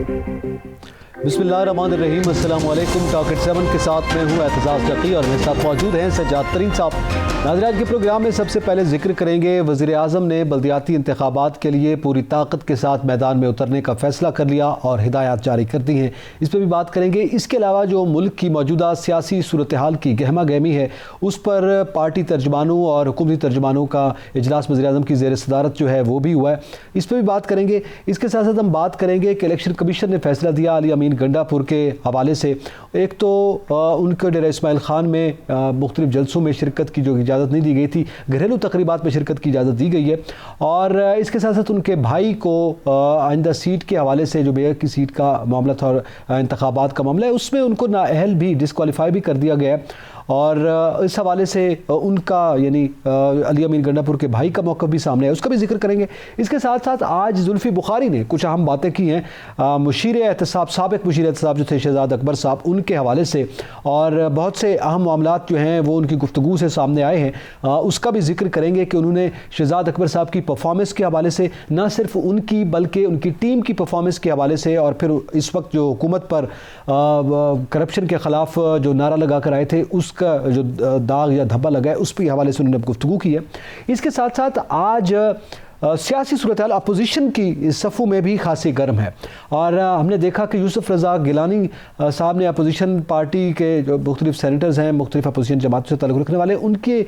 बिस्मिल्लाहिर्रहमानिर्रहीम, अस्सलाम वालेकुम। टॉक 7 के साथ मैं हूँ एतजाज़ जकी और मेरे साथ मौजूद हैं सज्जाद तरीन साहब। नाज़रीन, के प्रोग्राम में सबसे पहले जिक्र करेंगे वज़ीर आज़म ने बल्दियाती इंतखाबात के लिए पूरी ताकत के साथ मैदान में उतरने का फ़ैसला कर लिया और हिदायत जारी कर दी हैं। इस पर भी बात करेंगे। इसके अलावा जो मुल्क की मौजूदा सियासी सूरत हाल की गहमा गहमी है उस पर पार्टी तर्जमानों और हुकूमती तर्जमानों का इजलास वज़ीर आज़म की ज़ेर सदारत जो है वो भी हुआ है, इस पर भी बात करेंगे। इसके साथ साथ हम बात करेंगे कि इलेक्शन कमीशन ने फैसला दिया अली अमीन गंडापुर के हवाले से। एक तो उनके डेरा इस्माइल खान में मुख्तलिफ जलसों में शिरकत की जो इजाज़त नहीं दी गई थी, घरेलू तकरीबात में शिरकत की इजाज़त दी गई है। और इसके साथ साथ उनके भाई को आइंदा सीट के हवाले से जो बेहद की सीट का मामला था और इंतखाबात का मामला है उसमें उनको नाअहल भी डिस्क्वालीफाई भी कर दिया गया है। और इस हवाले से उनका यानी अली अमीन गंडापुर के भाई का मौक़िफ़ भी सामने है, उसका भी जिक्र करेंगे। इसके साथ साथ आज जुल्फ़ी बुखारी ने कुछ अहम बातें की हैं मुशीर एहतसाब, साबिक़ मुशीर एहतसाब जो थे शहजाद अकबर साहब, उनके हवाले से, और बहुत से अहम मामलात जो हैं वो उनकी गुफ्तगू से सामने आए हैं। उसका भी जिक्र करेंगे कि उन्होंने शहजाद अकबर साहब की परफॉर्मेंस के हवाले से, न सिर्फ उनकी बल्कि उनकी टीम की परफॉर्मेंस के हवाले से, और फिर इस वक्त जो हुकूमत पर करप्शन के ख़िलाफ़ जो नारा लगा कर आए थे उसका जो दाग या धब्बा लगा है उस पर हवाले से उन्होंने गुफ्तगू की है। इसके साथ साथ आज सियासी सूरत हाल अपोजिशन की सफ़ों में भी खासी गर्म है और हमने देखा कि यूसुफ रज़ा गिलानी साहब ने अपोजिशन पार्टी के जो मुख्तलिफ सेनेटर्स हैं, मुख्तलिफ अपोजिशन जमातों से ताल्लुक़ रखने वाले, उनके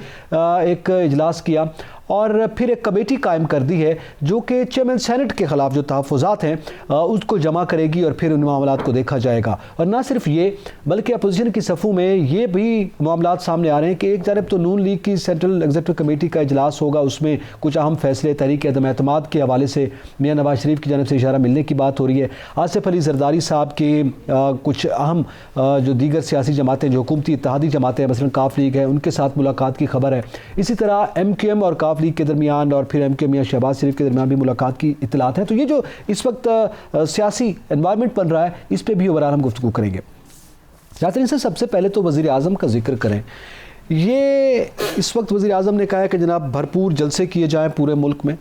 एक इजलास किया और फिर एक कमेटी कायम कर दी है जो कि चेयरमैन सेनेट के ख़िलाफ़ जो तहफ़्फ़ुज़ात हैं उसको जमा करेगी और फिर उन मामलात को देखा जाएगा। और ना सिर्फ ये बल्कि अपोजिशन की सफ़ों में ये भी मामलात सामने आ रहे हैं कि एक जानब तो नून लीग की सेंट्रल एग्जीक्यूटिव कमेटी का इजलास होगा, उसमें कुछ अहम फैसले तहरीक अदम एतमाद के हवाले से मियाँ नवाज शरीफ की जानिब से इशारा मिलने की बात हो रही है। आसिफ अली जरदारी साहब के कुछ अहम जो दीगर सियासी जमातें जो हुकूमती इत्तेहादी जमातें हैं मसलन काफ लीग है, उनके साथ मुलाकात की खबर है। इसी तरह MQM और काफ लीग के दरमियान और फिर MQM या शहबाज शरीफ के दरमियान भी मुलाकात की इत्तलात हैं। तो ये जो इस वक्त सियासी एनवायरनमेंट बन रहा है इस पर भी ओवरऑल हम गुफ्तगू करेंगे। नाज़रीन, से सबसे पहले तो वज़ीर आज़म का जिक्र करें। ये इस वक्त वज़ीर आज़म ने कहा है कि जनाब भरपूर जलसे किए जाएँ पूरे मुल्क में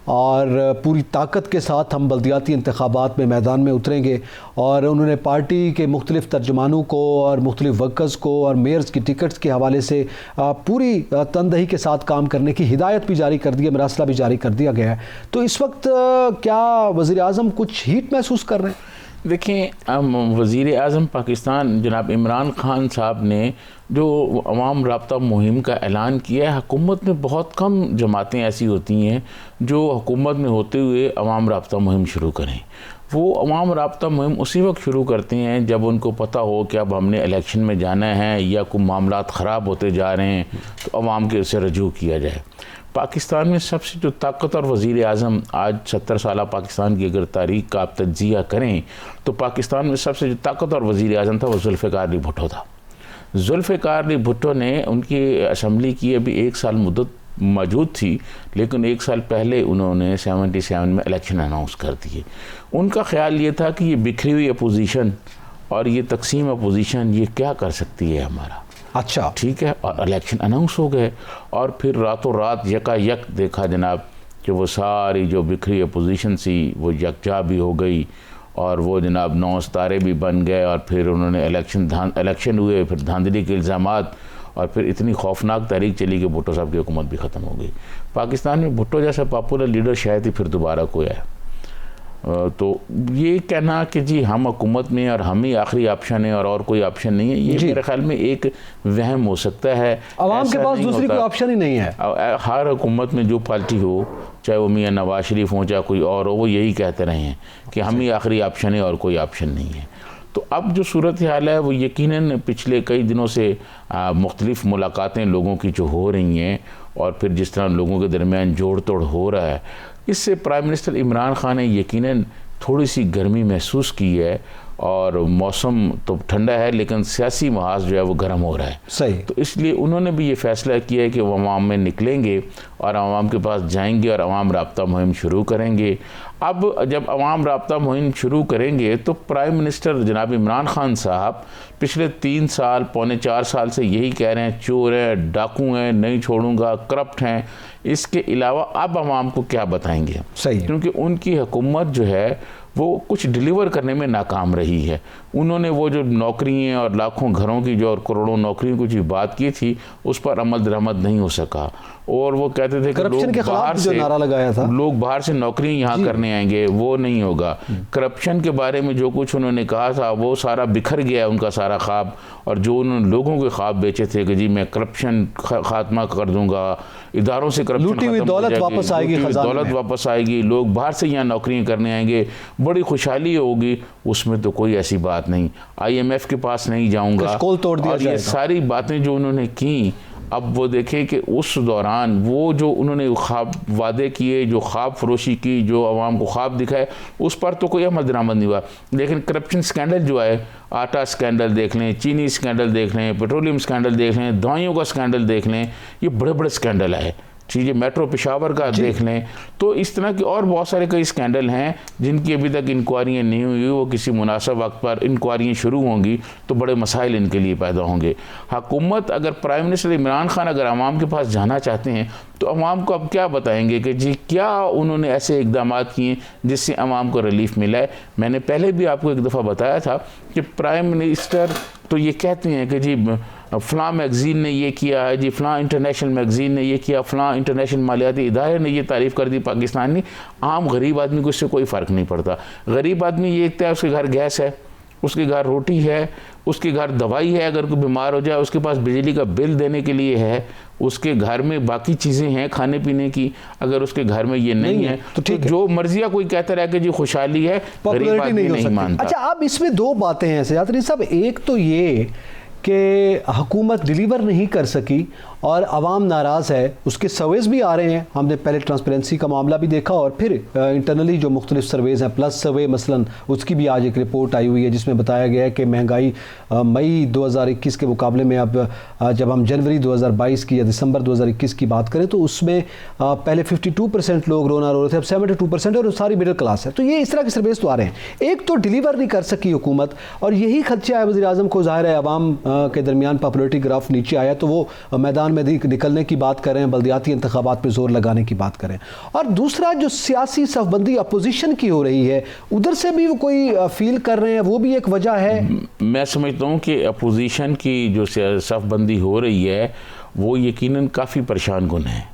और पूरी ताकत के साथ हम बल्दियाती इंतखाबात में मैदान में उतरेंगे। और उन्होंने पार्टी के मुख्तलिफ तर्जमानों को और मुख्तलिफ वर्कर्स को और मेयर्स की टिकट्स के हवाले से पूरी तनदही के साथ काम करने की हिदायत भी जारी कर दी है, मरासला भी जारी कर दिया गया है। तो इस वक्त क्या वज़ीर आज़म कुछ हीट महसूस कर रहे हैं? देखिए, वज़ीर आज़म पाकिस्तान जनाब इमरान खान साहब ने जो अवाम राब्ता मुहिम का ऐलान किया है, हुकूमत में बहुत कम जमातें ऐसी होती हैं जो हुकूमत में होते हुए अवाम राब्ता मुहिम शुरू करें। वो अवाम राब्ता मुहिम उसी वक्त शुरू करते हैं जब उनको पता हो कि अब हमने इलेक्शन में जाना है या कोई मामलात ख़राब होते जा रहे हैं तो अवाम के उससे रजू किया जाए। पाकिस्तान में सबसे जो ताकतवर वज़ीर आज़म आज 70 साल पाकिस्तान की अगर तारीख़ का आप तज्ज़िया करें तो पाकिस्तान में सबसे जो ताकतवर वज़ीर आज़म था वो जुल्फ़िकार अली भुट्टो था। जुल्फ़िकार अली भुट्टो ने उनकी असम्बली की अभी 1 साल मुद्दत मौजूद थी, लेकिन 1 साल पहले उन्होंने 77 में इलेक्शन अनाउंस कर दिए। उनका ख़्याल ये था कि ये बिखरी हुई अपोजिशन और ये तकसीम अपोजिशन ये क्या कर सकती है हमारा। अच्छा, ठीक है, और इलेक्शन अनाउंस हो गए और फिर रातों रात यकायक देखा जनाब कि वो सारी जो बिखरी अपोजिशन सी वो यकजा भी हो गई और वो जनाब 9 सितारे भी बन गए और फिर उन्होंने इलेक्शन हुए, फिर धांधली के इल्ज़ामात और फिर इतनी खौफनाक तहरीक चली कि भुट्टो साहब की हुकूमत भी ख़त्म हो गई। पाकिस्तान में भुट्टो जैसा पॉपुलर लीडर शायद ही फिर दोबारा कोई आया। तो ये कहना कि जी हम हुकूमत में और हम ही आखिरी ऑप्शन है और कोई ऑप्शन नहीं है, ये मेरे ख्याल में एक वहम हो सकता है। आवाम के पास दूसरी कोई ऑप्शन ही नहीं है। हर हुकूमत में जो पार्टी हो, चाहे वो मियाँ नवाज शरीफ हो चाहे कोई और हो, वो यही कहते रहे हैं कि हम ही आखिरी ऑप्शन है और कोई ऑप्शन नहीं है। तो अब जो सूरत हाल है वो यकीनन पिछले कई दिनों से मुख्तलिफ मुलाकातें लोगों की जो हो रही हैं और फिर जिस तरह लोगों के दरमियान जोड़ तोड़ हो रहा है, इससे प्राइम मिनिस्टर इमरान खान ने यकीनन थोड़ी सी गर्मी महसूस की है और मौसम तो ठंडा है लेकिन सियासी महाज जो है वो गर्म हो रहा है। सही। तो इसलिए उन्होंने भी ये फैसला किया है कि वो अवाम में निकलेंगे और अवाम के पास जाएंगे और अवाम राब्ता मुहिम शुरू करेंगे। अब जब अवाम राब्ता मुहिम शुरू करेंगे तो प्राइम मिनिस्टर जनाब इमरान खान साहब पिछले 3 साल पौने 4 साल से यही कह रहे हैं चोर हैं, डाकू हैं, नहीं छोड़ूंगा, करप्ट हैं। इसके अलावा अब अवाम को क्या बताएंगे? सही। क्योंकि उनकी हुकूमत जो है वो कुछ डिलीवर करने में नाकाम रही है। उन्होंने वो जो नौकरियाँ और लाखों घरों की जो और करोड़ों नौकरियों की जो बात की थी उस पर अमल दरामद नहीं हो सका। और वो कहते थे कि लोग बाहर से नौकरियाँ यहाँ करने आएंगे, वो नहीं होगा। करप्शन के बारे में जो कुछ उन्होंने कहा था वो सारा बिखर गया उनका सारा ख्वाब। और जो उन्होंने लोगों के ख्वाब बेचे थे कि जी मैं करप्शन खात्मा कर दूंगा, इदारों से करप्शन दौलत वापस आएगी, दौलत वापस आएगी, लोग बाहर से यहाँ नौकरियाँ करने आएंगे, बड़ी खुशहाली होगी, उसमें तो कोई ऐसी बात नहीं। IMF के पास नहीं जाऊंगा, और ये सारी बातें जो उन्होंने की, अब वो देखें कि उस दौरान वो जो उन्होंने ख्वाब वादे किए, जो ख्वाब फरोशी की, जो आवाम को ख्वाब दिखाए, उस पर तो कोई अमल दरामद नहीं हुआ। लेकिन करप्शन स्कैंडल जो है, आटा स्कैंडल देख लें, चीनी स्कैंडल देख लें, पेट्रोलियम स्कैंडल देख लें, दवाइयों का स्कैंडल देख लें, ये बड़े बड़े स्कैंडल है। चीज़ें मेट्रो पेशावर का देख लें, तो इस तरह के और बहुत सारे कई स्कैंडल हैं जिनकी अभी तक इंक्वायरियाँ नहीं हुई। वो किसी मुनासिब वक्त पर इंक्वायरियाँ शुरू होंगी तो बड़े मसाइल इनके लिए पैदा होंगे। हुकूमत अगर प्राइम मिनिस्टर इमरान खान अगर आवाम के पास जाना चाहते हैं तो आवाम को अब क्या बताएंगे कि जी क्या उन्होंने ऐसे इकदाम किए जिससे आवाम को रिलीफ मिला है। मैंने पहले भी आपको एक दफ़ा बताया था कि प्राइम मिनिस्टर तो ये कहते हैं कि जी फ़लाँ मैगज़ीन ने ये किया है, जी फ़लाँ इंटरनेशनल मैगज़ीन ने ये किया, फ़लाँ इंटरनेशनल मालियाती इदारे ने ये तारीफ़ कर दी पाकिस्तान ने। आम गरीब आदमी को इससे कोई फ़र्क नहीं पड़ता। गरीब आदमी ये देखता है उसके घर गैस है, उसके घर रोटी है, उसके घर दवाई है, अगर कोई बीमार हो जाए उसके पास बिजली का बिल देने के लिए है, उसके घर में बाकी चीज़ें हैं खाने पीने की। अगर उसके घर में ये नहीं है तो जो मर्जिया कोई कहता रहे कि जी खुशहाली है, गरीब आदमी नहीं मानता। अच्छा, अब इसमें 2 बातें हैं सजाद साहब। एक तो ये कि हुकूमत डिलीवर नहीं कर सकी और आवाम नाराज़ है, उसके सर्वेज भी आ रहे हैं। हमने पहले ट्रांसपेरेंसी का मामला भी देखा और फिर इंटरनली जो मुख्तलिफ सर्वेज हैं, प्लस सर्वे मसलन उसकी भी आज एक रिपोर्ट आई हुई है जिसमें बताया गया है कि महंगाई मई 2021 के मुकाबले में अब जब हम जनवरी 2022 की या दिसंबर 2021 की बात करें तो उसमें पहले 52% लोग रोना रो रहे थे, अब 72% और सारी मिडिल क्लास है। तो ये इस तरह के सर्वेज तो आ रहे हैं। एक तो डिलीवर नहीं कर सकी हुकूमत और यही खदशा है वज़ीर-ए-आज़म को। ज़ाहिर है आवाम के दरमियान पॉपुलरिटी ग्राफ नीचे आया तो वो मैदान में निकलने की बात करें, बल्दियाती इंतखाबात पे जोर लगाने की बात करें। और दूसरा जो सियासी सफबंदी अपोजिशन की हो रही है उधर से भी वो कोई फील कर रहे हैं, वो भी एक वजह है। मैं समझता हूँ कि अपोजिशन की जो सफबंदी हो रही है वो यकीनन काफ़ी परेशान कुन है।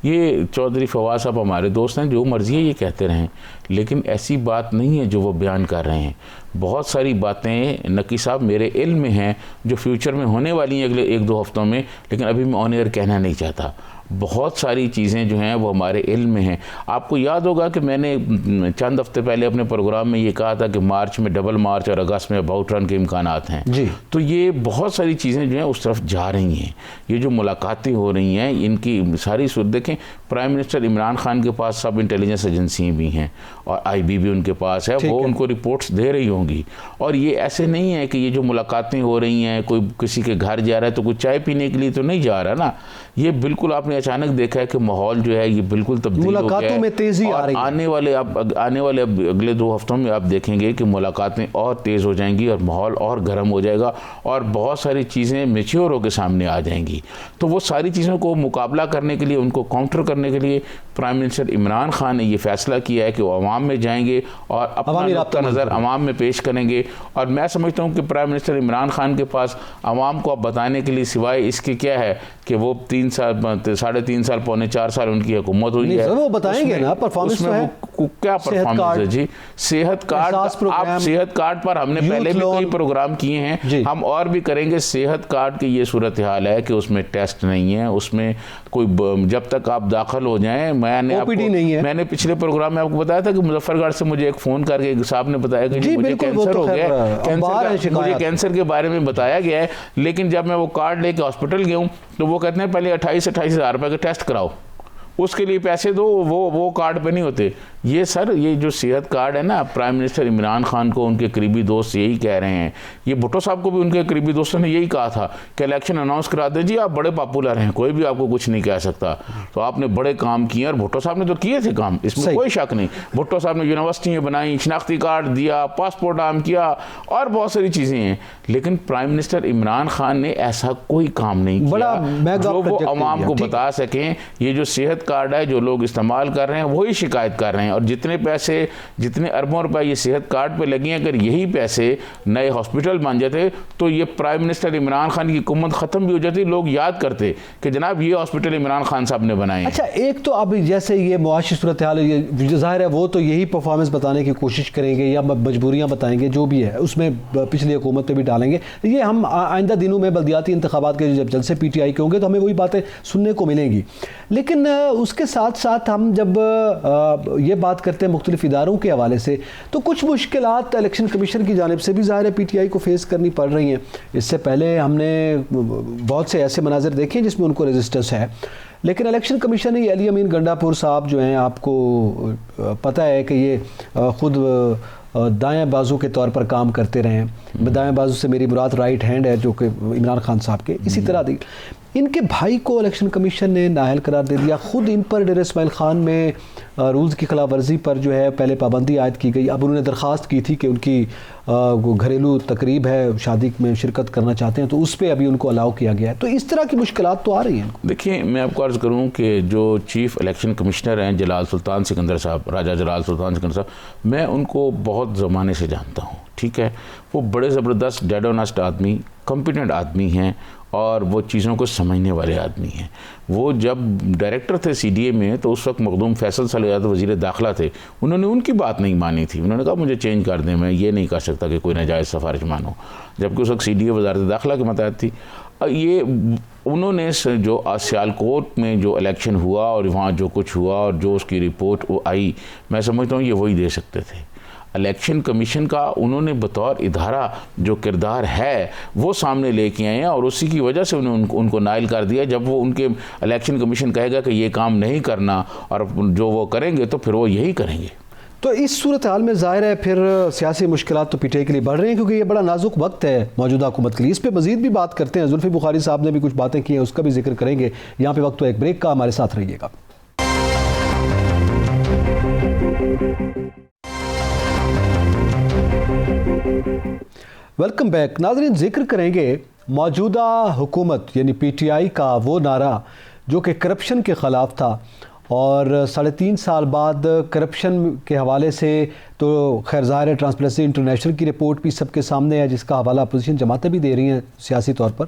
ये चौधरी फवाद साहब हमारे दोस्त हैं, जो मर्जी है ये कहते रहें, लेकिन ऐसी बात नहीं है जो वो बयान कर रहे हैं। बहुत सारी बातें नकी साहब मेरे इल्म में हैं जो फ्यूचर में होने वाली हैं अगले 1-2 हफ्तों में, लेकिन अभी मैं ऑन एयर कहना नहीं चाहता। बहुत सारी चीज़ें जो हैं वो हमारे इल्म में हैं। आपको याद होगा कि मैंने चंद हफ्ते पहले अपने प्रोग्राम में ये कहा था कि मार्च में डबल मार्च और अगस्त में अबाउट रन के इम्कानात हैं जी। तो ये बहुत सारी चीज़ें जो हैं उस तरफ जा रही हैं। ये जो मुलाकातें हो रही हैं इनकी सारी सूरत देखें। प्राइम मिनिस्टर इमरान खान के पास सब इंटेलिजेंस एजेंसियाँ भी हैं और IB भी उनके पास है, वो उनको रिपोर्ट्स दे रही होंगी। और ये ऐसे नहीं है कि ये जो मुलाकातें हो रही हैं कोई किसी के घर जा रहा है तो कोई चाय पीने के लिए तो नहीं जा रहा ना। ये बिल्कुल आपने अचानक देखा है कि माहौल जो है ये बिल्कुल तब्दील हो गया है। में तेजी आ रही है। आने वाले अगले 2 हफ्तों में आप देखेंगे कि मुलाकातें और तेज़ हो जाएंगी और माहौल और गर्म हो जाएगा और बहुत सारी चीज़ें मैच्योर होकर सामने आ जाएंगी। तो वो सारी चीज़ों को मुकाबला करने के लिए, उनको काउंटर करने के लिए प्राइम मिनिस्टर इमरान खान ने ये फैसला किया है कि वो अवाम में जाएंगे और अपना नुक्ता नज़र अवाम में पेश करेंगे। और मैं समझता हूँ कि प्राइम मिनिस्टर इमरान खान के पास अवाम को अब बताने के लिए सिवाय इसके क्या है कि वो 3 साल 3.5 साल पौने 4 साल उनकी हुकूमत हुई है। वो बताएंगे ना परफॉर्मेंस में क्या परफॉर्मेंस है जी। सेहत कार्ड, आप सेहत कार्ड पर हमने पहले भी कई प्रोग्राम किए हैं, हम और भी करेंगे। सेहत कार्ड की ये सूरत हाल है कि उसमें टेस्ट नहीं है, उसमें कोई जब तक आप दाखिल हो जाएं, मैंने पिछले प्रोग्राम में आपको बताया था कि मुजफ्फरगढ़ से मुझे एक फ़ोन करके एक साहब ने बताया कि जी मुझे कैंसर हो गया है, मुझे कैंसर के बारे में बताया गया है। लेकिन जब मैं वो कार्ड लेके हॉस्पिटल गया हूँ तो वो कहते हैं पहले 28-28 हज़ार रुपये का टेस्ट कराओ। उसके लिए पैसे दो, वो कार्ड पे नहीं होते। ये सर, ये जो सेहत कार्ड है ना, प्राइम मिनिस्टर इमरान खान को उनके करीबी दोस्त यही कह रहे हैं, ये भुट्टो साहब को भी उनके करीबी दोस्तों ने यही कहा था कि इलेक्शन अनाउंस करा दें जी, आप बड़े पॉपुलर हैं, कोई भी आपको कुछ नहीं कह सकता। तो आपने बड़े काम किए, और भुट्टो साहब ने तो किए थे काम, इसमें कोई शक नहीं। भुट्टो साहब ने यूनिवर्सिटियाँ बनाई, शनाख्ती कार्ड दिया, पासपोर्ट आम किया, और बहुत सारी चीज़ें हैं। लेकिन प्राइम मिनिस्टर इमरान खान ने ऐसा कोई काम नहीं किया जो वो अवाम को बता सकें। ये जो सेहत कार्ड है जो लोग इस्तेमाल कर रहे हैं वही शिकायत कर रहे हैं, और जितने पैसे, जितने अरबों रुपए ये सेहत कार्ड पे लगे हैं, अगर यही पैसे नए हॉस्पिटल बन जाते तो ये प्राइम मिनिस्टर इमरान खान की हुकूमत ख़त्म भी हो जाती, लोग याद करते कि जनाब ये हॉस्पिटल इमरान खान साहब ने बनाए। अच्छा, एक तो अब जैसे ये मुआशी सूरत हाल है, ज़ाहिर है वो तो यही परफॉर्मेंस बताने की कोशिश करेंगे या मजबूरियाँ बताएंगे, जो भी है उसमें पिछली हुकूमत पे भी डालेंगे। ये हम आइंदा दिनों में बल्दियाती इंतखाबात के जब जलसे PTI के होंगे तो हमें वही बातें सुनने को मिलेंगी। लेकिन उसके साथ साथ हम जब ये बात करते हैं मुख्तलिफ इदारों के हवाले से, तो कुछ मुश्किलात इलेक्शन कमीशन की जानिब से भी ज़ाहिर है PTI को फेस करनी पड़ रही हैं। इससे पहले हमने बहुत से ऐसे मनाजिर देखे हैं जिसमें उनको रेजिस्टेंस है, लेकिन इलेक्शन कमीशन ने अली अमीन गंडापुर साहब जो हैं, आपको पता है कि ये ख़ुद दाएं बाजू के तौर पर काम करते रहे हैं। दाएं बाजू से मेरी मुराद राइट हैंड है, जो कि इमरान खान साहब के। इसी तरह इनके भाई को इलेक्शन कमीशन ने नाअहल करार दे दिया। ख़ुद इन पर डेर इस्माइल ख़ान में रूल्स की खिलाफ वर्जी पर जो है पहले पाबंदी आयद की गई। अब उन्होंने दरख्वास्त की थी कि उनकी घरेलू तकरीब है, शादी में शिरकत करना चाहते हैं, तो उस पर अभी उनको अलाउ किया गया है। तो इस तरह की मुश्किलात तो आ रही हैं। देखिए, मैं आपको अर्ज़ करूँ कि जो चीफ़ इलेक्शन कमिश्नर हैं जलाल सुल्तान सिकंदर साहब, राजा जलाल सुल्तान सिकंदर साहब, मैं उनको बहुत ज़माने से जानता हूँ, ठीक है। वो बड़े ज़बरदस्त डेड ऑनेस्ट आदमी, कॉम्पिटेंट आदमी हैं, और वो चीज़ों को समझने वाले आदमी हैं। वो जब डायरेक्टर थे CDA में, तो उस वक्त मखदूम फैसल सलाह वज़ीर दाखिला थे, उन्होंने उनकी बात नहीं मानी थी। उन्होंने कहा मुझे चेंज कर दें, मैं ये नहीं कर सकता कि कोई नाजायज़ सिफारिश मानो, जबकि उस वक्त CDA वज़ारत दाखिला के मतहत थी। ये उन्होंने जो सियालकोट में जो इलेक्शन हुआ और वहाँ जो कुछ हुआ और जो उसकी रिपोर्ट वो आई, मैं समझता हूँ ये वही दे सकते थे। इलेक्शन कमीशन का उन्होंने बतौर इदारा जो किरदार है वो सामने लेके आए हैं, और उसी की वजह से उन्होंने उनको नाइल कर दिया। जब वो उनके इलेक्शन कमीशन कहेगा कि ये काम नहीं करना और जो वो करेंगे तो फिर वो यही करेंगे। तो इस सूरत हाल में ज़ाहिर है फिर सियासी मुश्किलात तो PTI के लिए बढ़ रही हैं, क्योंकि ये बड़ा नाजुक वक्त है मौजूदा हुकूमत के लिए। इस पर मज़ीद भी बात करते हैं। जुल्फ़ी बुखारी साहब ने भी कुछ बातें की हैं, उसका भी जिक्र करेंगे। यहाँ पे वक्त तो एक ब्रेक का, हमारे साथ रहिएगा। वेलकम बैक नाज़रीन। जिक्र करेंगे मौजूदा हुकूमत यानी PTI का वो नारा जो कि करप्शन के ख़िलाफ़ था, और 3.5 साल बाद करप्शन के हवाले से तो खैर ज़ाहिर है ट्रांसपेरेंसी इंटरनेशनल की रिपोर्ट भी सबके सामने है, जिसका हवाला अपोजिशन जमातें भी दे रही हैं सियासी तौर पर।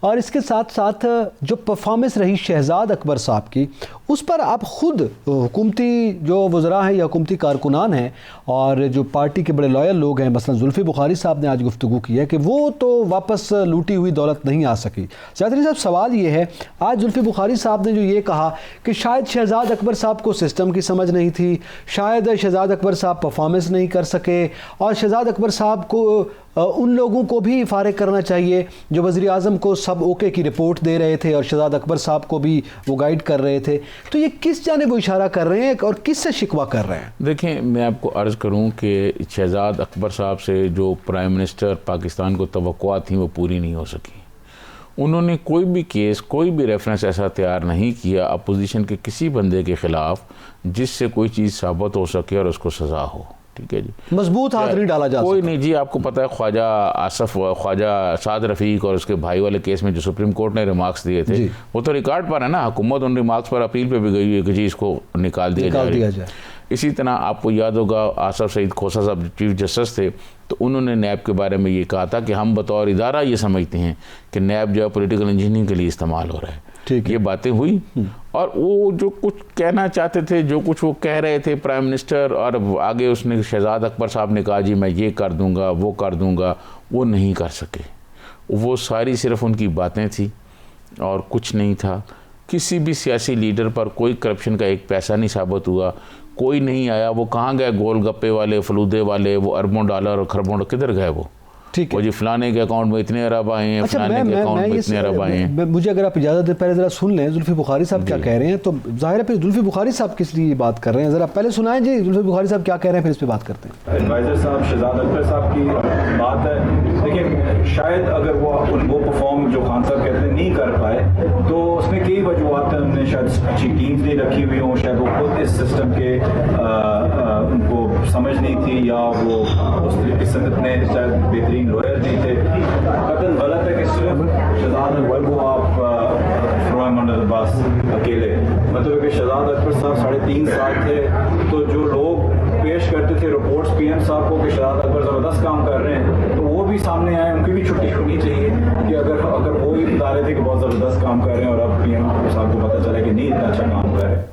और इसके साथ साथ जो परफॉर्मेंस रही शहजाद अकबर साहब की, उस पर आप ख़ुद हुकूमती जो वज़रा हैं या हुकूमती कारकुनान हैं और जो पार्टी के बड़े लॉयल लोग हैं, मसलन जुल्फ़ी बुखारी साहब ने आज गुफ्तगू की है कि वो तो वापस लूटी हुई दौलत नहीं आ सकी। सैयद साहब, सवाल ये है, आज जुल्फ़ी बुखारी साहब ने जो ये कहा कि शायद शहजाद अकबर साहब को सिस्टम की समझ नहीं थी, शायद शहजाद अकबर साहब परफॉर्मेंस नहीं कर सके, और शहजाद अकबर साहब को उन लोगों को भी फारिग करना चाहिए जो वज़ीर आज़म को सब ओके की रिपोर्ट दे रहे थे और शहजाद अकबर साहब को भी वो गाइड कर रहे थे। तो ये किस जानिब वो इशारा कर रहे हैं और किस से शिकवा कर रहे हैं? देखें, मैं आपको अर्ज़ करूं कि शहजाद अकबर साहब से जो प्राइम मिनिस्टर पाकिस्तान को तवक्कुआत थी वो पूरी नहीं हो सकी। उन्होंने कोई भी केस, कोई भी रेफरेंस ऐसा तैयार नहीं किया अपोजिशन के किसी बंदे के ख़िलाफ़ जिससे कोई चीज़ साबित हो सके और उसको सज़ा हो। ठीक है जी, मजबूत हाथ नहीं डाला जा कोई नहीं जी। आपको पता है ख्वाजा आसफ, ख्वाजा साद रफ़ीक और उसके भाई वाले केस में जो सुप्रीम कोर्ट ने रिमार्क्स दिए थे वो तो रिकॉर्ड पर है ना। हुकूमत उन रिमार्क्स पर अपील पे भी गई है कि जी इसको निकाल दिया जाए। इसी तरह आपको याद होगा आसफ सईद खोसा साहब चीफ जस्टिस थे, तो उन्होंने नैब के बारे में ये कहा था कि हम बतौर इदारा ये समझते हैं कि नैब जो है पॉलिटिकल इंजीनियरिंग के लिए इस्तेमाल हो रहा है। ठीक, ये बातें हुई और वो जो कुछ कहना चाहते थे, जो कुछ वो कह रहे थे प्राइम मिनिस्टर, और आगे उसने शहजाद अकबर साहब ने कहा जी मैं ये कर दूंगा वो कर दूंगा, वो नहीं कर सके। वो सारी सिर्फ उनकी बातें थी और कुछ नहीं था। किसी भी सियासी लीडर पर कोई करप्शन का एक पैसा नहीं साबित हुआ, कोई नहीं आया। वो कहाँ गए गोलगप्पे वाले, फलूदे वाले, वो अरबों डॉलर और खरबों, किधर गए वो? ठीक है। वो जी फलाने के अकाउंट में इतने अरब आए हैं, अच्छा, फलाने के अकाउंट में इतने अरब आए हैं। मुझे अगर आप इजाज़त दें पहले ज़रा सुन लें जुल्फी बुखारी साहब क्या कह रहे हैं। तो जाहिर है फिर जुल्फी बुखारी साहब किस लिए बात कर रहे हैं, ज़रा पहले सुनाएं जी जुल्फी बुखारी साहब क्या कह रहे हैं, फिर इस पर बात करते हैं। एडवाइज़र साहब शहजाद अख्तर साहब की बात है, लेकिन शायद अगर वो परफॉर्म जो खान साहब कहते हैं नहीं कर पाए तो उसमें कई वजूहत हैं। उन्होंने शायद अच्छी टीम्स नहीं रखी हुई हों, शायद वो खुद इस सिस्टम के उनको समझ नहीं थी, या वो उस किस्म इतने शायद बेहतरीन लॉयर नहीं थे। कतन गलत है कि सिर्फ शहजाद अकबर को आप फ्रॉम अंडर द बस अकेले, मतलब कि शहजाद अकबर साहब 3.5 साल थे, तो जो लोग पेश करते थे रिपोर्ट्स पीएम साहब को कि शहजाद अकबर ज़बरदस्त काम कर रहे हैं, तो वो भी सामने आए, उनकी भी छुट्टी होनी चाहिए कि अगर वो भी बता रहे थे कि बहुत ज़बरदस्त काम कर रहे हैं और अब पीएम साहब को पता चला कि नहीं इतना अच्छा काम कर रहे हैं।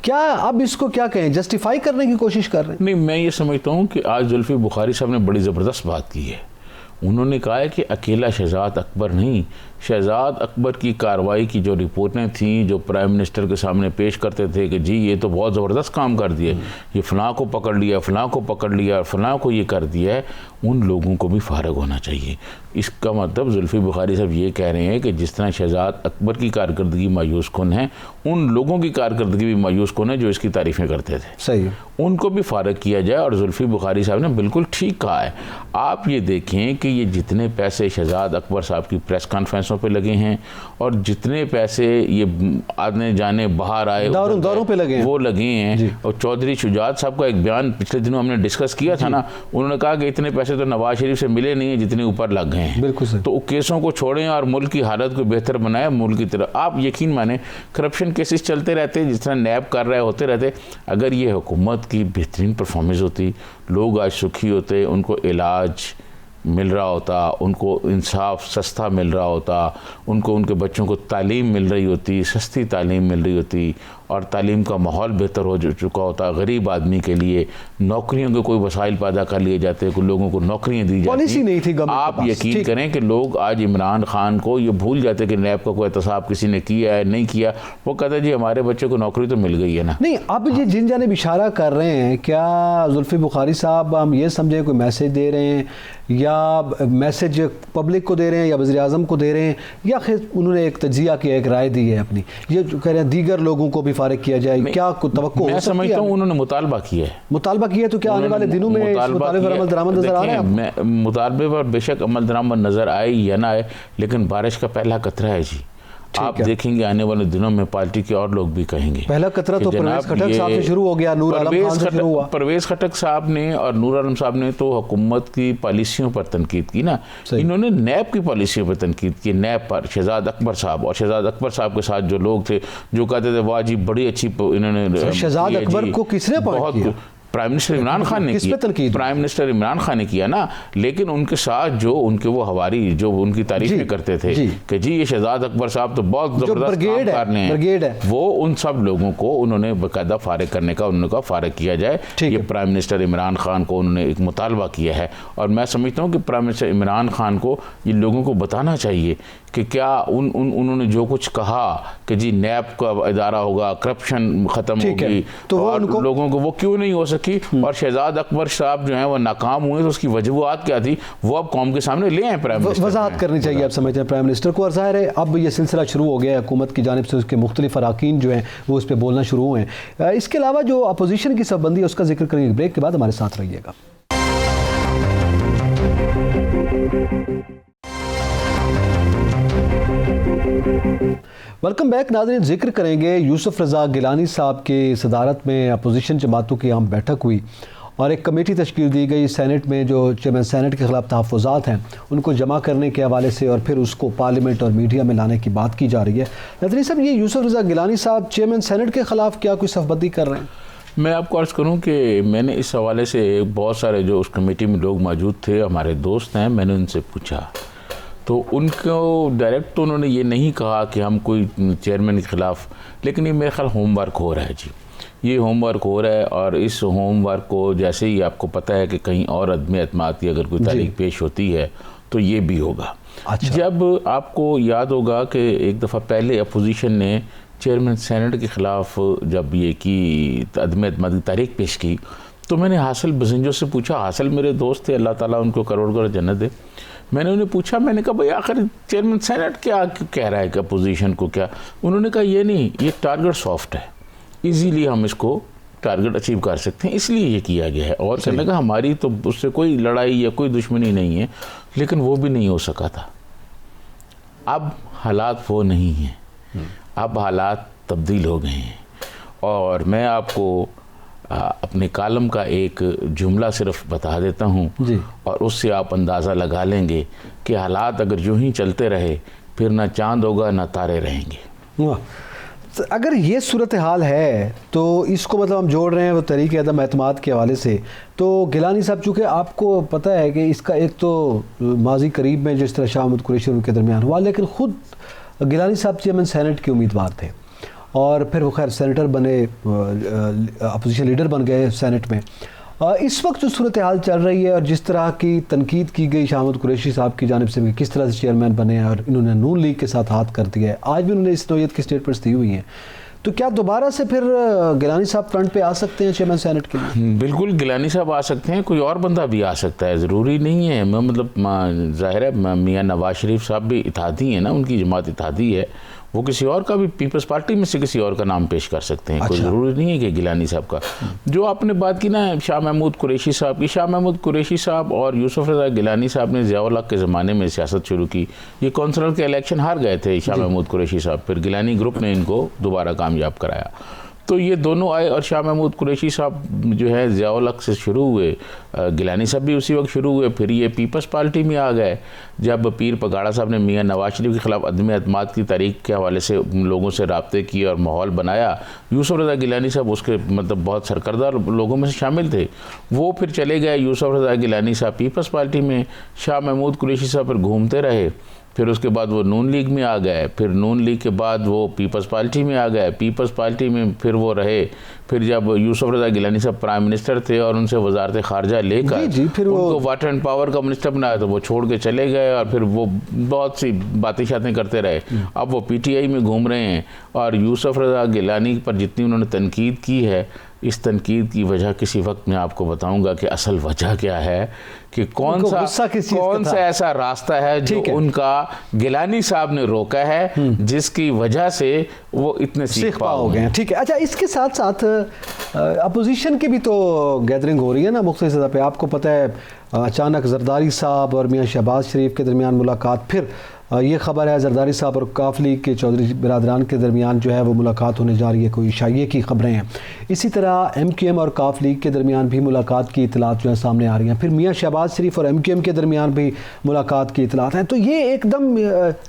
क्या अब इसको क्या कहें, जस्टिफाई करने की कोशिश कर रहे हैं? नहीं, मैं ये समझता हूँ कि आज जुल्फी बुखारी साहब ने बड़ी ज़बरदस्त बात की है। उन्होंने कहा है कि अकेला शहजाद अकबर नहीं, शहजाद अकबर की कार्रवाई की जो रिपोर्टें थीं, जो प्राइम मिनिस्टर के सामने पेश करते थे कि जी ये तो बहुत ज़बरदस्त काम कर दिया, ये फ़लाँ को पकड़ लिया, फ़लाँ को पकड़ लिया, फ़लाँ को ये कर दिया है, उन लोगों को भी फारग होना चाहिए। इसका मतलब जुल्फी बुखारी साहब ये कह रहे हैं कि जिस तरह शहजाद अकबर की कारकर्दगी मायूस कुन है, उन लोगों की कारकर्दगी भी मायूस कुन है जो इसकी तारीफ़ें करते थे। सही है, उनको भी फारग किया जाए। और जुल्फी बुखारी साहब ने बिल्कुल ठीक कहा है। आप ये देखें कि ये जितने पैसे शहजाद अकबर साहब की प्रेस कॉन्फ्रेंसों पे लगे हैं और जितने पैसे ये आने जाने बाहर आए दौरों पे लगे हैं, वो लगे हैं। और चौधरी शुजात साहब का एक बयान पिछले दिनों हमने डिस्कस किया था ना, उन्होंने कहा कि इतने पैसे तो नवाज शरीफ से मिले नहीं है जितने ऊपर लग गए हैं। बिल्कुल सही। तो केसों को छोड़ें और मुल्क की हालत को बेहतर बनाएं। मुल्क की तरफ आप यकीन माने करप्शन केसेस चलते रहते हैं, जिस तरह नैब कर रहे होते रहते। अगर ये हुकूमत की बेहतरीन परफॉर्मेंस होती, लोग आज सुखी होते, उनको इलाज मिल रहा होता, उनको इंसाफ सस्ता मिल रहा होता, उनको उनके बच्चों को तालीम मिल रही होती, सस्ती तालीम मिल रही होती और तालीम का माहौल बेहतर हो चुका होता। गरीब आदमी के लिए नौकरियों के कोई वसाइल पैदा कर लिए जाते, कुछ लोगों को नौकरियां दी पॉलिसी नहीं थी जाती। आप यकीन करें कि लोग आज इमरान खान को ये भूल जाते कि नैब का कोई एहतसाब किसी ने किया है नहीं किया, वो कहते जी हमारे बच्चे को नौकरी तो मिल गई है ना। नहीं, अब ये जिन जानिब इशारा कर रहे हैं, क्या जुल्फी बुखारी साहब हम ये समझें कोई मैसेज दे रहे हैं, या मैसेज पब्लिक को दे रहे हैं, या वज़ीर आज़म को दे रहे हैं, या फिर उन्होंने एक तजिया की एक राय दी है अपनी, ये जो कह रहे हैं दीगर लोगों को भी फारिग किया जाए, क्या तवक्को? मैं समझता हूँ उन्होंने मुतालबा किया है। मुतालबा किया तो क्या आने वाले दिनों में मुतालबे पर अमल दरामद नजर आ रहा है? मुतालबे पर बेशक अमल दरामद नजर आए या ना आए, लेकिन बारिश का पहला कतरा है जी। आप देखेंगे आने वाले दिनों में पार्टी के और लोग भी कहेंगे। पहला कतरा तो परवेज़ खटक साहब से शुरू हो गया, नूर आलम खान से शुरू हुआ। परवेज़ खटक साहब ने और नूर आलम साहब ने तो हुकूमत की पॉलिसियों पर तनकीद की ना, इन्होंने नैब की पॉलिसियों पर तनकीद की, नैब पर शहजाद अकबर साहब। और शहजाद अकबर साहब के साथ जो लोग थे जो कहते थे वाह जी बड़ी अच्छी इन्होंने। शहजाद अकबर को किसने बहुत प्राइम मिनिस्टर इमरान खान ने किया, प्राइम मिनिस्टर इमरान खान ने किया ना, लेकिन उनके साथ जो उनके वो हवारी जो उनकी तारीफें करते थे कि जी ये शहजाद अकबर साहब तो बहुत जबरदस्त काम कर रहे हैं, वो उन सब लोगों को उन्होंने बाकायदा फारिग करने का उन्होंने कहा फारिग किया जाए। ये प्राइम मिनिस्टर इमरान खान को उन्होंने एक मुतालबा किया है। और मैं समझता हूँ कि प्राइम मिनिस्टर इमरान खान को ये लोगों को बताना चाहिए कि क्या उन्होंने जो कुछ कहा कि जी नैब का इदारा होगा, करप्शन ख़त्म होगी, तो और लोगों को वो क्यों नहीं हो सकी, और शहजाद अकबर साहब जो हैं वो नाकाम हुए तो उसकी वजूहात क्या थी, वो अब कौम के सामने ले आए। प्राइम मिनिस्टर वजाहत करनी चाहिए, आप समझते हैं प्राइम मिनिस्टर को। और ज़ाहिर है अब ये सिलसिला शुरू हो गया है, हुकूमत की जानिब से उसके मुख्तलिफ अराकीन जो हैं वो उस पर बोलना शुरू हुए हैं। इसके अलावा जो अपोजिशन की सबबंदी है उसका जिक्र करेंगे, ब्रेक के बाद हमारे साथ रहिएगा। वेलकम बैक नाज़रीन। जिक्र करेंगे यूसुफ रज़ा गिलानी साहब की सदारत में अपोजिशन जमातों की आम बैठक हुई और एक कमेटी तश्कील दी गई सेनेट में, जो चेयरमैन सेनेट के ख़िलाफ़ तहफ़्फ़ुज़ात हैं उनको जमा करने के हवाले से, और फिर उसको पार्लियामेंट और मीडिया में लाने की बात की जा रही है। नाज़रीन साहब, ये यूसुफ रज़ा गिलानी साहब चेयरमैन सेनेट के ख़िलाफ़ क्या कोई सफ़बंदी कर रहे हैं? मैं आपको अर्ज़ करूं कि मैंने इस हवाले से बहुत सारे जो उस कमेटी में लोग मौजूद थे, हमारे दोस्त हैं, मैंने उनसे पूछा तो उनको डायरेक्ट तो उन्होंने ये नहीं कहा कि हम कोई चेयरमैन के ख़िलाफ़, लेकिन ये मेरे ख्याल होमवर्क हो रहा है जी, ये होमवर्क हो रहा है। और इस होमवर्क को जैसे ही आपको पता है कि कहीं और अदम एतमाद की अगर कोई तारीख पेश होती है तो ये भी होगा। अच्छा। जब आपको याद होगा कि एक दफ़ा पहले अपोजिशन ने चेयरमैन सेनेट के ख़िलाफ़ जब ये की अदम एतमाद की तारीख पेश की तो मैंने हासिल बजिंजो से पूछा, हासिल मेरे दोस्त थे, अल्लाह ताला उनको करोड़ करोड़ जन्नत दे। मैंने उन्हें पूछा, मैंने कहा भाई आखिर चेयरमैन सेनेट क्या कह रहा है, क्या पोजीशन को क्या? उन्होंने कहा ये नहीं, ये टारगेट सॉफ्ट है, इजीली हम इसको टारगेट अचीव कर सकते हैं, इसलिए ये किया गया है। और कहने का हमारी तो उससे कोई लड़ाई या कोई दुश्मनी नहीं है, लेकिन वो भी नहीं हो सका था। अब हालात वो नहीं हैं, अब हालात तब्दील हो गए हैं। और मैं आपको अपने कालम का एक जुमला सिर्फ बता देता हूँ और उससे आप अंदाज़ा लगा लेंगे कि हालात अगर यूं ही चलते रहे फिर ना चांद होगा ना तारे रहेंगे। अगर ये सूरत हाल है तो इसको मतलब हम जोड़ रहे हैं वो तरीक़े अदम एतमाद के हवाले से, तो गिलानी साहब चूँकि आपको पता है कि इसका एक तो माजी करीब में जिस तरह शाह महमूद कुरैशी उनके दरमियान हुआ, लेकिन ख़ुद गिलानी साहब चेयरमैन सेनेट के उम्मीदवार थे और फिर वो खैर सेनेटर बने, अपोजिशन लीडर बन गए सेनेट में। इस वक्त जो सूरत हाल चल रही है और जिस तरह की तनकीद की गई शाह महमूद कुरैशी साहब की जानिब से किस तरह से चेयरमैन बने हैं और इन्होंने नून लीग के साथ हाथ कर दिया है, आज भी उन्होंने इस नौयत की स्टेटमेंट्स दी हुई हैं, तो क्या दोबारा से फिर गिलानी साहब फ्रंट पे आ सकते हैं चेयरमैन सेनेट के लिए? बिल्कुल गिलानी साहब आ सकते हैं, कोई और बंदा भी आ सकता है, ज़रूरी नहीं है। मतलब ज़ाहिर है मियाँ नवाज शरीफ साहब भी इत्तेहादी हैं ना, उनकी जमात इत्तेहादी है, वो किसी और का भी पीपल्स पार्टी में से किसी और का नाम पेश कर सकते हैं। कोई ज़रूरी नहीं है कि गिलानी साहब का। जो आपने बात की ना शाह महमूद कुरैशी साहब की, शाह महमूद कुरैशी साहब और यूसुफ रज़ा गिलानी साहब ने ज़िया-उल हक़ के ज़माने में सियासत शुरू की। ये कौंसलर के इलेक्शन हार गए थे शाह महमूद कुरैशी साहब, फिर गिलानी ग्रुप ने इनको दोबारा कामयाब कराया। तो ये दोनों आए और शाह महमूद कुरैशी साहब जो है ज़िया-उल हक़ से शुरू हुए, गिलानी साहब भी उसी वक्त शुरू हुए, फिर ये पीपल्स पार्टी में आ गए। जब पीर पगाड़ा साहब ने मियाँ नवाज शरीफ के ख़िलाफ़ अदम एतमाद की तारीख के हवाले से लोगों से राब्ते किए और माहौल बनाया, यूसुफ रज़ा गिलानी साहब उसके मतलब बहुत सरकर्दा लोगों में से शामिल थे। वो फिर चले गए यूसुफ रज़ा गिलानी साहब पीपल्स पार्टी में, शाह महमूद कुरैशी साहब फिर घूमते रहे, फिर उसके बाद वो नून लीग में आ गए, फिर नून लीग के बाद वो पीपल्स पार्टी में आ गए, पीपल्स पार्टी में फिर वो रहे। फिर जब यूसुफ रज़ा गिलानी साहब प्राइम मिनिस्टर थे और उनसे वजारत ख़ारजा लेकर फिर उनको वाटर एंड पावर का मिनिस्टर बनाया, तो वो छोड़ के चले गए और फिर वो बहुत सी बातें शातें करते रहे। अब वो PTI में घूम रहे हैं और यूसुफ रज़ा गिलानी पर जितनी उन्होंने तनकीद की है, इस तनकीद की वजह किसी वक्त मैं आपको बताऊंगा कि असल वजह क्या है, कि कौन सा ऐसा रास्ता है जो उनका गिलानी साहब ने रोका है, जिसकी वजह से वो इतने सीख पाओ गए। ठीक है, अच्छा इसके साथ साथ अपोजिशन की भी तो गैदरिंग हो रही है ना मुख्तलिफ सतह पे। आपको पता है अचानक जरदारी साहब और मियाँ शहबाज शरीफ के दरमियान मुलाकात, फिर ये खबर है जरदारी साहब और काफ लीग के चौधरी बिरादरान के दरमियान जो है वो मुलाकात होने जा रही है, कोई शाइये की खबरें हैं। इसी तरह MQM और काफ लीग के दरमियान भी मुलाकात की इतलात जो है सामने आ रही हैं। फिर मियाँ शहबाज शरीफ और MQM के दरमियान भी मुलाकात की इतलात हैं। तो ये एकदम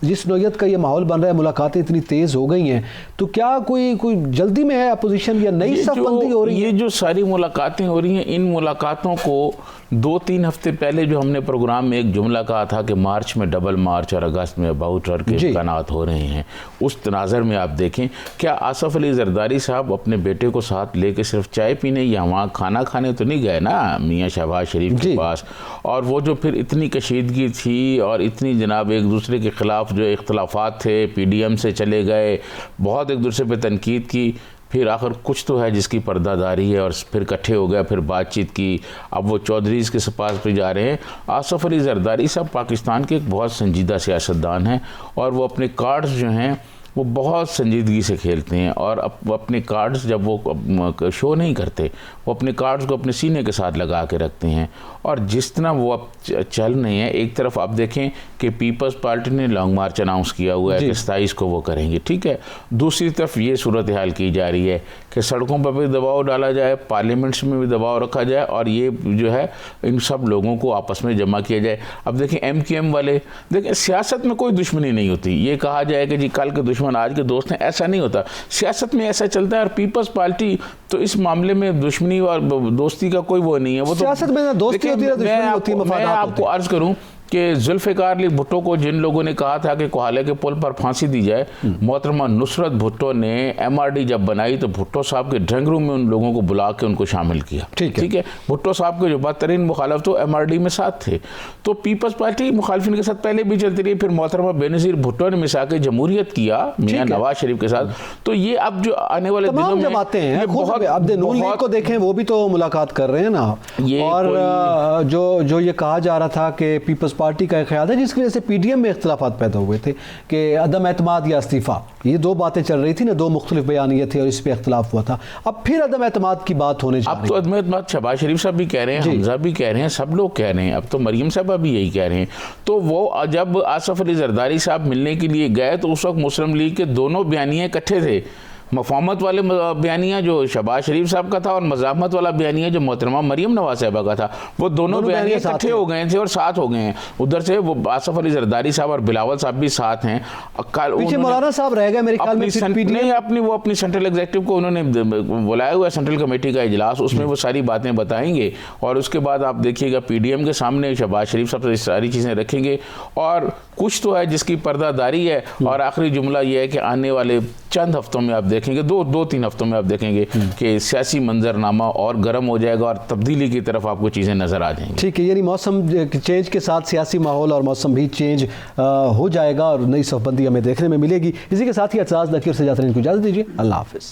जिस नौयत का ये माहौल बन रहा है, मुलाकातें इतनी तेज़ हो गई हैं, तो क्या कोई जल्दी में है अपोजिशन या नई सफबंदी हो रही है? ये जो सारी मुलाकातें हो रही हैं, इन मुलाकातों को 2-3 हफ्ते पहले जो हमने प्रोग्राम में एक जुमला कहा था कि मार्च में डबल मार्च और अगस्त में अबाउट टर्न के इम्कानात हो रहे हैं, उस तनाज़र में आप देखें क्या आसफ़ अली जरदारी साहब अपने बेटे को साथ लेके सिर्फ चाय पीने या वहाँ खाना खाने तो नहीं गए ना मियाँ शहबाज शरीफ के पास, और वो जो फिर इतनी कशीदगी थी और इतनी जनाब एक दूसरे के ख़िलाफ़ जो इख्तलाफात थे, PDM से चले गए, बहुत एक दूसरे पर तनकीद की, फिर आखिर कुछ तो है जिसकी पर्दादारी है और फिर इकट्ठे हो गए, फिर बातचीत की, अब वो चौधरीज़ के पास पे जा रहे हैं। आसफ़ अली जरदारी साहब पाकिस्तान के एक बहुत संजीदा सियासतदान हैं और वो अपने कार्ड्स जो हैं वो बहुत संजीदगी से खेलते हैं और अपने कार्ड्स जब वो शो नहीं करते, वो अपने कार्ड्स को अपने सीने के साथ लगा के रखते हैं। और जिस तरह वो अब चल रहे हैं, एक तरफ आप देखें कि पीपल्स पार्टी ने लॉन्ग मार्च अनाउंस किया हुआ है कि 27 को वो करेंगे, ठीक है। दूसरी तरफ ये सूरत हाल की जा रही है कि सड़कों पर भी दबाव डाला जाए, पार्लियामेंट्स में भी दबाव रखा जाए और ये जो है इन सब लोगों को आपस में जमा किया जाए। अब देखें MQM वाले, देखें सियासत में कोई दुश्मनी नहीं होती, ये कहा जाए कि जी कल के दुश्मन आज के दोस्त हैं, ऐसा नहीं होता। सियासत में ऐसा चलता है और पीपल्स पार्टी तो इस मामले में दुश्मनी और दोस्ती का कोई वो नहीं है। वो सियासत में दोस्ती होती है, मैं आपको अर्ज करूं कि जुल्फ़िकार अली भुट्टो को जिन लोगों ने कहा था कि कोहाले के पुल पर फांसी दी जाए, मोहतरमा नुसरत भुट्टो ने MRD जब बनाई तो भुट्टो साहब के ड्राइंग रूम में उन लोगों को बुला के उनको शामिल किया। ठीक है, भुट्टो साहब के जो बदतरीन मुखालफ तो MRD में साथ थे, तो पीपल्स पार्टी मुखालिफिन के साथ पहले भी चलती रही। फिर मोहतरमा बेनज़ीर भुट्टो ने मिसा के जमहूरियत किया मियां नवाज शरीफ के साथ। तो ये अब जो आने वाले दिनों में आते हैं, अब नून लीग को देखें, वो भी तो मुलाकात कर रहे हैं ना। और जो ये कहा जा रहा था कि पीपल्स पार्टी का एक ख्याल है जिसकी वजह से PDM में इख्तलाफात पैदा हुए थे कि अदम एतमाद या इस्तीफ़ा, ये दो बातें चल रही थी ना, दो मुख्तलिफ बयानियाँ थे और इस पर इख्तलाफ हुआ था। अब फिर अदम एतमाद की बात होने जा रही है। अब तो अदम एतमाद शहबाज शरीफ साहब भी कह रहे हैं, हमजा भी कह रहे हैं, सब लोग कह रहे हैं, अब तो मरियम साहबा भी यही कह रहे हैं। तो वो जब आसफ अली जरदारी साहब मिलने के लिए गए तो उस वक्त मुस्लिम लीग के दोनों बयानियाँ इकट्ठे थे। मफामत वाले बयानिया जो शहबाज शरीफ साहब का था और मज़ामत वाला बयानिया जो मोहतरमा मरियम नवाज साहबा का था, वो दोनों बयानिया इकट्ठे हो गए थे और साथ हो गए हैं। उधर से वो आसफ अली जरदारी साहब और बिलावल साहब भी साथ हैं। पीछे मौलाना साहब रह गए मेरे ख्याल में। नहीं, अपनी सेंट्रल एग्जीक्यूटिव को उन्होंने बुलाया हुआ है, सेंट्रल कमेटी का इजलास, उसमें वो सारी बातें बताएंगे और उसके बाद आप देखिएगा PDM के सामने शहबाज शरीफ साहब से सारी चीज़ें रखेंगे। और कुछ तो है जिसकी पर्दादारी है। और आखिरी जुमला यह है कि आने वाले चंद हफ्तों में आप देखेंगे, दो तीन हफ्तों में आप देखेंगे कि सियासी मंजरनामा और गर्म हो जाएगा और तब्दीली की तरफ आपको चीज़ें नज़र आ जाएंगी। ठीक है, यानी मौसम चेंज के साथ सियासी माहौल और मौसम भी चेंज हो जाएगा और नई सफ़बंदी हमें देखने में मिलेगी। इसी के साथ ही एतजाज़ नकीर से जाते हैं, इनको इजाज़त दीजिए। अल्लाह हाफ़िज़।